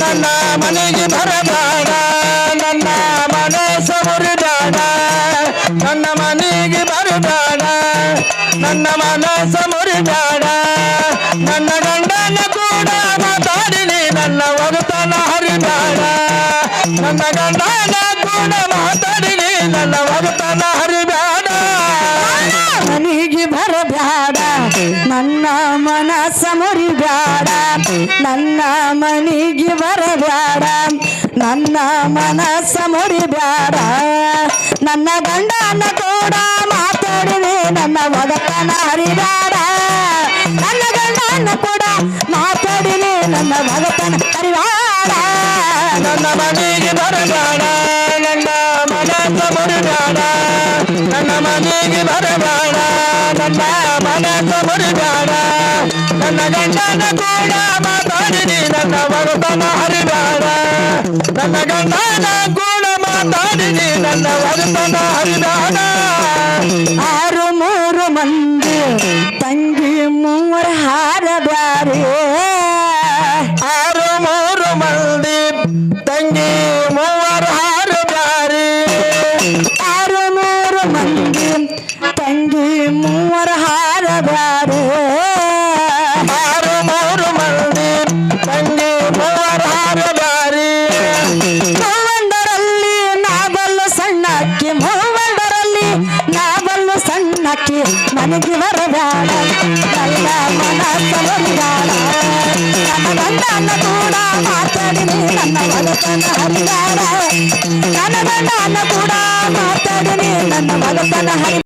ನನ್ನ ಮನೆಗೆ ಬರಬೇಡ ನನ್ನ ಮನಸ್ಸು ಮುರಿಬೇಡ ನನ್ನ ಮನೆಗೆ ಬರಬೇಡ ನನ್ನ ಮನಸ್ಸು ಮುರಿಬೇಡ ನನ್ನ ಗಂಡನ ಕೂಡ ಮಾತಾಡಿನಿ ನನ್ನ ಒಗತನ ಹರಿಬೇಡ ನನ್ನ ಗಂಡನ ಕೂಡ ಮಾತಾಡಿನಿ ನನ್ನ ಒಗತನ ಹರಿಬೇಡ ಮನೆಗೆ ಬರಬೇಡ ನನ್ನ ಮನಸ್ಸ ಮುರಿಬೇಡ ನನ್ನ ಮನೆಗೆ ಬರಬೇಡ ನನ್ನ ಮನಸ್ಸ ಮುರಿಬೇಡ ನನ್ನ ಗಂಡನ ಕೂಡ ಮಾತಾಡಿದೆ ನನ್ನ ಒಗತನ ಹರಿಬೇಡ ನನ್ನ ಗಂಡನ ಕೂಡ ಮಾತಾಡಿದೆ ನನ್ನ ಒಗತನ ಹರಿಬೇಡ ನನ್ನ ಮನೆಗೆ ಬರಬೇಡ ನನ್ನ ಮನಸ್ಸು ಮುರಿಬೇಡ ನನ್ನ ಮನೆಗೆ ಬರಬೇಡ ನನ್ನ ಮನಸ್ಸು ಮುರಿಬೇಡ ನನ್ನ ಗಂಡನ ಕೂಡ ಮಾತಾಡಿನಿ ನನ್ನ ಒಗತನ ಹರಿಬೇಡ ನನ್ನ ಗಂಡನ ಕೂಡ ಮಾತಾಡಿನಿ ನನ್ನ ಒಗತನ ಹರಿಬೇಡ ಆರು ಮೂರು ಮಂದಿ ತಂಗಿ ಮೂವರ ಹಾರಬ್ಯಾರೆ ಆರು ಮೂರು ಮಂದಿ ತಂಗಿ ಮೂವರು ಹಾರಬ್ಯಾರೆ ಆರು ಮೂರು ಮಂದಿ ತಂಗಿ ಮೂವರ ಹಾರಬ್ಯಾರೆ ಆರು ಮೂರು ಮಂದಿ ತಂಗಿ ಮೂವರು ಹಾರಬ್ಯಾರೆ ಮೂವಂದರಲ್ಲಿ ನಾವಲ್ಲು ಸಣ್ಣಕ್ಕಿ ಮೂವಂದರಲ್ಲಿ ನಾವಲ್ಲು ಸಣ್ಣಕ್ಕಿ ನನಗೆ ಬರಬೇಡ ನನ್ನ ಮನಸ್ಸ ಮುರಿಬೇಡ ನನ್ನ ಗಂಡನ ಕೂಡ ಮಾತಾಡಿನಿ ನನ್ನ ಒಗತನ ಹರಿಬೇಡ ನನ್ನ ಗಂಡನ ಕೂಡ ಮಾತಾಡಿನಿ ನನ್ನ ಒಗತನ ಹರಿ